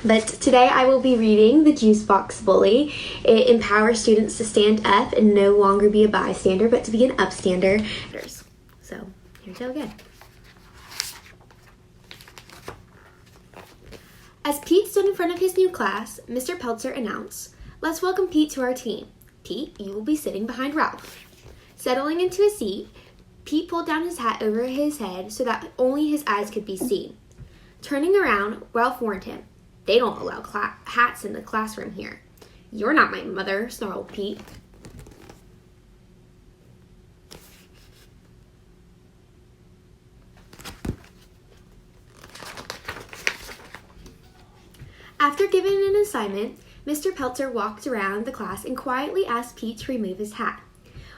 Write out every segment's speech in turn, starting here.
But today I will be reading The Juice Box Bully. It empowers students to stand up and no longer be a bystander, but to be an upstander. So, here we go again. As Pete stood in front of his new class, Mr. Peltzer announced, "Let's welcome Pete to our team. Pete, you will be sitting behind Ralph." Settling into a seat, Pete pulled down his hat over his head so that only his eyes could be seen. Turning around, Ralph warned him, "They don't allow hats in the classroom here." "You're not my mother," snarled Pete. After giving an assignment, Mr. Peltzer walked around the class and quietly asked Pete to remove his hat.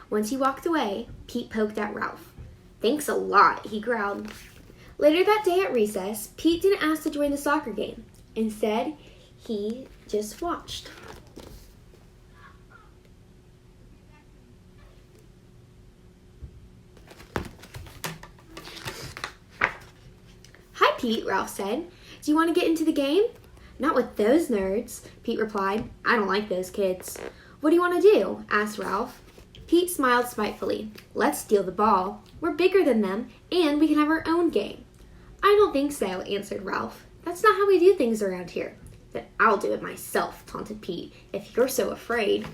Once he walked away, Pete poked at Ralph. "Thanks a lot," he growled. Later that day at recess, Pete didn't ask to join the soccer game. Instead, he just watched. "Hi, Pete," Ralph said. "Do you want to get into the game?" "Not with those nerds," Pete replied. "I don't like those kids." "What do you want to do?" asked Ralph. Pete smiled spitefully. "Let's steal the ball. We're bigger than them, and we can have our own game." "I don't think so," answered Ralph. "That's not how we do things around here." "Then I'll do it myself," taunted Pete, "if you're so afraid."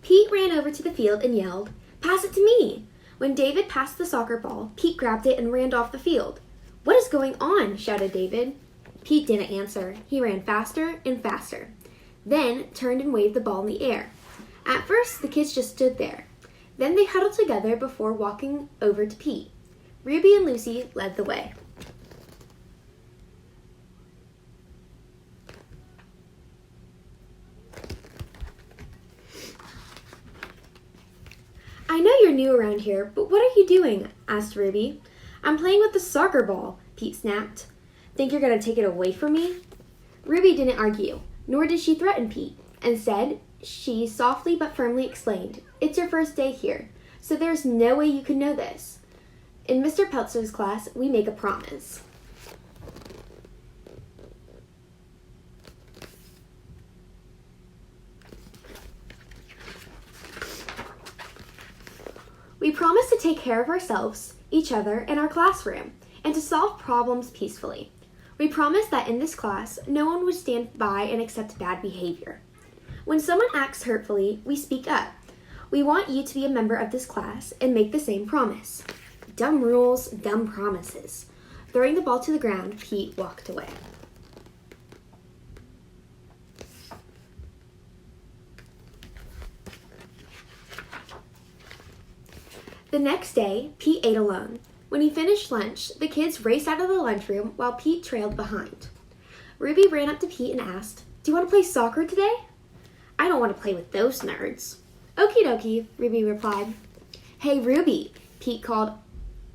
Pete ran over to the field and yelled, "Pass it to me!" When David passed the soccer ball, Pete grabbed it and ran off the field. "What is going on?" shouted David. Pete didn't answer. He ran faster and faster, then turned and waved the ball in the air. At first, the kids just stood there. Then they huddled together before walking over to Pete. Ruby and Lucy led the way. "I know you're new around here, but what are you doing?" asked Ruby. "I'm playing with the soccer ball," Pete snapped. "Think you're going to take it away from me?" Ruby didn't argue, nor did she threaten Pete. Instead, she softly but firmly explained, "It's your first day here, so there's no way you can know this. In Mr. Peltzer's class, we make a promise." "We promise to take care of ourselves, each other, and our classroom, and to solve problems peacefully. We promise that in this class, no one would stand by and accept bad behavior. When someone acts hurtfully, we speak up. We want you to be a member of this class and make the same promise." Dumb rules, dumb promises. Throwing the ball to the ground, Pete walked away. The next day, Pete ate alone. When he finished lunch, the kids raced out of the lunchroom while Pete trailed behind. Ruby ran up to Pete and asked, "Do you want to play soccer today?" "I don't want to play with those nerds." "Okie dokie," Ruby replied. "Hey, Ruby," Pete called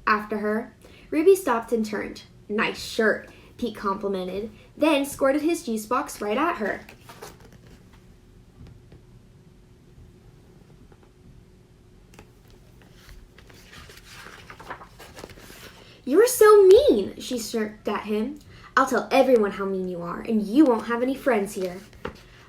after her. Ruby stopped and turned. "Nice shirt," Pete complimented, then squirted his juice box right at her. "You're so mean," she smirked at him. "I'll tell everyone how mean you are, and you won't have any friends here."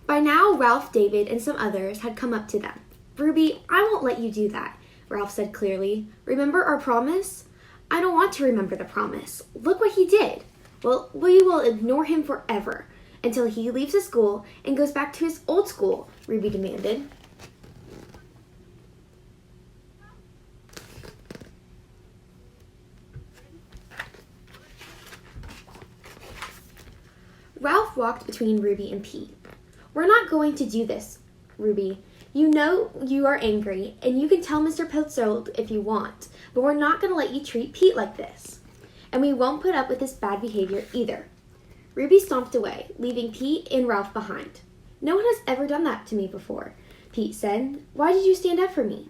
By now, Ralph, David, and some others had come up to them. "Ruby, I won't let you do that," Ralph said clearly. "Remember our promise?" "I don't want to remember the promise. Look what he did." "Well, we will ignore him forever, until he leaves the school and goes back to his old school," Ruby demanded. Ralph walked between Ruby and Pete. "We're not going to do this, Ruby. You know you are angry, and you can tell Mr. Peltzer if you want, but we're not going to let you treat Pete like this. And we won't put up with this bad behavior either." Ruby stomped away, leaving Pete and Ralph behind. "No one has ever done that to me before," Pete said. "Why did you stand up for me?"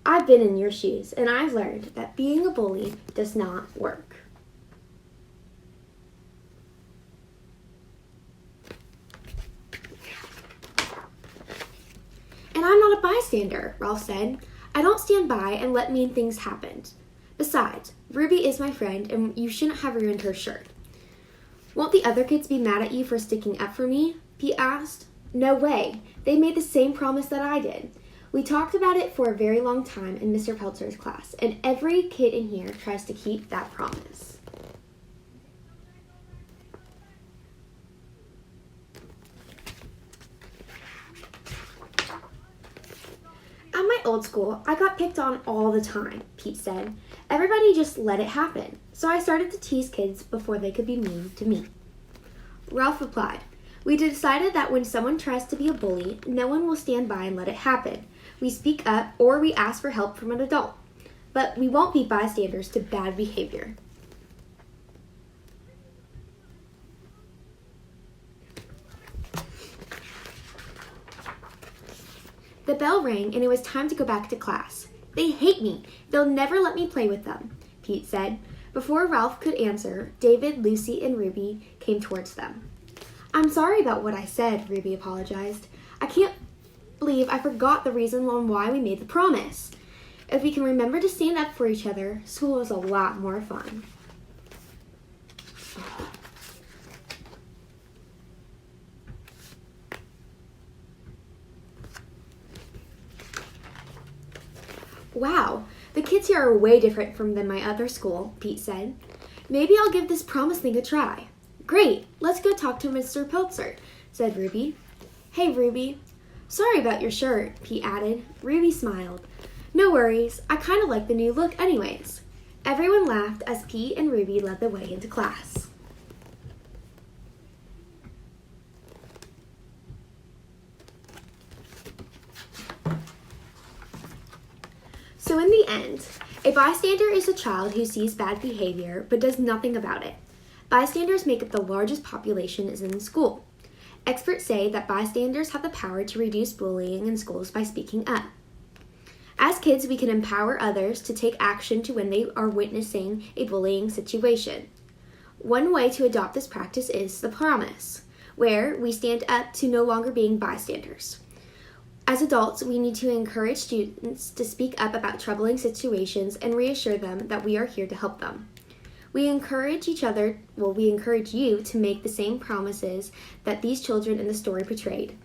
"I've been in your shoes, and I've learned that being a bully does not work." "And I'm not a bystander," Ralph said. I don't stand by and let mean things happen. Besides, Ruby is my friend and you shouldn't have ruined her shirt. Won't the other kids be mad at you for sticking up for me? Pete asked. No way. They made the same promise that I did. We talked about it for a very long time in Mr. Peltzer's class, and every kid in here tries to keep that promise. At my old school, I got picked on all the time, Pete said. Everybody just let it happen, so I started to tease kids before they could be mean to me. Ralph replied, we decided that when someone tries to be a bully, no one will stand by and let it happen. We speak up or we ask for help from an adult, but we won't be bystanders to bad behavior. The bell rang and it was time to go back to class. They hate me. They'll never let me play with them, Pete said. Before Ralph could answer, David, Lucy, and Ruby came towards them. I'm sorry about what I said, Ruby apologized. I can't believe I forgot the reason why we made the promise. If we can remember to stand up for each other, school is a lot more fun. Wow, the kids here are way different than my other school, Pete said. Maybe I'll give this promise thing a try. Great, let's go talk to Mr. Peltzer, said Ruby. Hey, Ruby. Sorry about your shirt, Pete added. Ruby smiled. No worries, I kind of like the new look anyways. Everyone laughed as Pete and Ruby led the way into class. So in the end, a bystander is a child who sees bad behavior but does nothing about it. Bystanders make up the largest population in school. Experts say that bystanders have the power to reduce bullying in schools by speaking up. As kids, we can empower others to take action when they are witnessing a bullying situation. One way to adopt this practice is the promise, where we stand up to no longer being bystanders. As adults, we need to encourage students to speak up about troubling situations and reassure them that we are here to help them. We encourage you to make the same promises that these children in the story portrayed.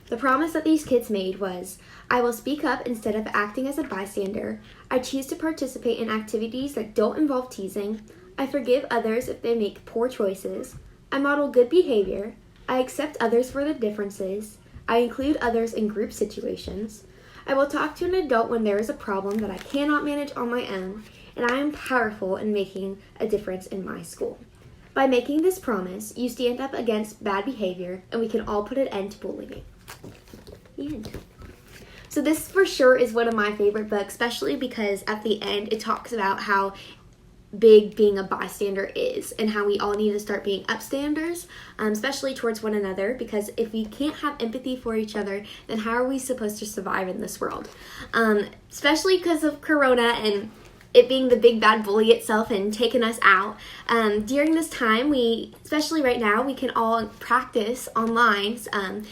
The promise that these kids made was, I will speak up instead of acting as a bystander. I choose to participate in activities that don't involve teasing. I forgive others if they make poor choices. I model good behavior. I accept others for their differences. I include others in group situations. I will talk to an adult when there is a problem that I cannot manage on my own, and I am powerful in making a difference in my school. By making this promise, you stand up against bad behavior, and we can all put an end to bullying. The end. So this for sure is one of my favorite books, especially because at the end it talks about how big being a bystander is and how we all need to start being upstanders, especially towards one another, because if we can't have empathy for each other, then how are we supposed to survive in this world? Especially because of Corona and it being the big bad bully itself and taking us out. During this time, especially right now, we can all practice online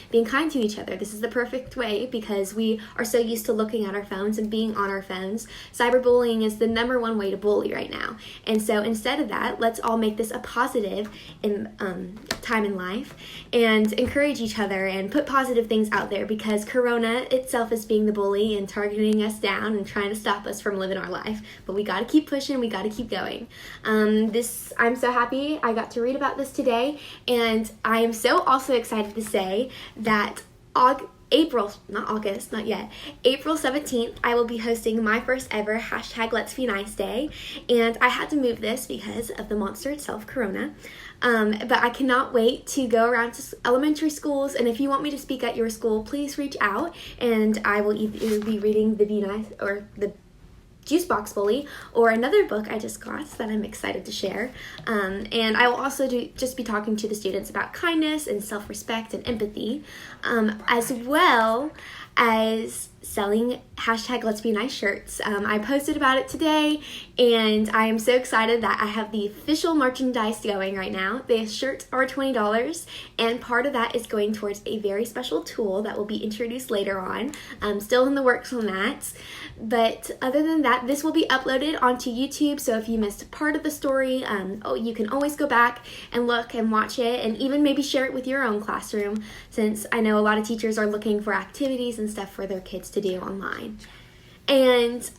being kind to each other. This is the perfect way because we are so used to looking at our phones and being on our phones. Cyberbullying is the number one way to bully right now. And so instead of that, let's all make this a positive time in life and encourage each other and put positive things out there, because Corona itself is being the bully and targeting us down and trying to stop us from living our life. But we got to keep pushing. We got to keep going. I'm so happy I got to read about this today, and I am so also excited to say that April 17th, I will be hosting my first ever #Let's Be Nice Day, and I had to move this because of the monster itself, Corona. But I cannot wait to go around to elementary schools, and if you want me to speak at your school, please reach out, and I will either be reading the Be Nice or the Juice Box Bully, or another book I just got that I'm excited to share. And I will also just be talking to the students about kindness and self-respect and empathy, as well as selling hashtag Let's Be Nice shirts. I posted about it today, and I am so excited that I have the official merchandise going right now. The shirts are $20, and part of that is going towards a very special tool that will be introduced later on. I'm still in the works on that. But other than that, this will be uploaded onto YouTube, so if you missed part of the story, you can always go back and look and watch it, and even maybe share it with your own classroom, since I know a lot of teachers are looking for activities and stuff for their kids to do online. And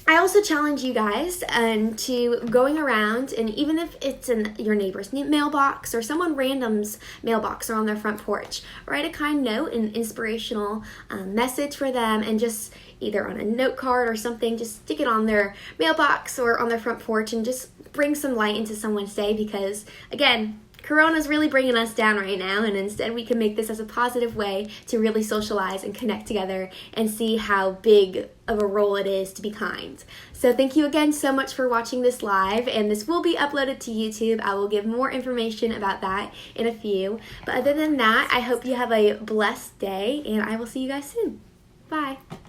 I also challenge you guys to going around, and even if it's in your neighbor's mailbox or someone random's mailbox or on their front porch, write a kind note, an inspirational message for them, and just either on a note card or something, just stick it on their mailbox or on their front porch and just bring some light into someone's day, because again, Corona's really bringing us down right now, and instead we can make this as a positive way to really socialize and connect together and see how big of a role it is to be kind. So thank you again so much for watching this live, and this will be uploaded to YouTube. I will give more information about that in a few. But other than that, I hope you have a blessed day, and I will see you guys soon. Bye.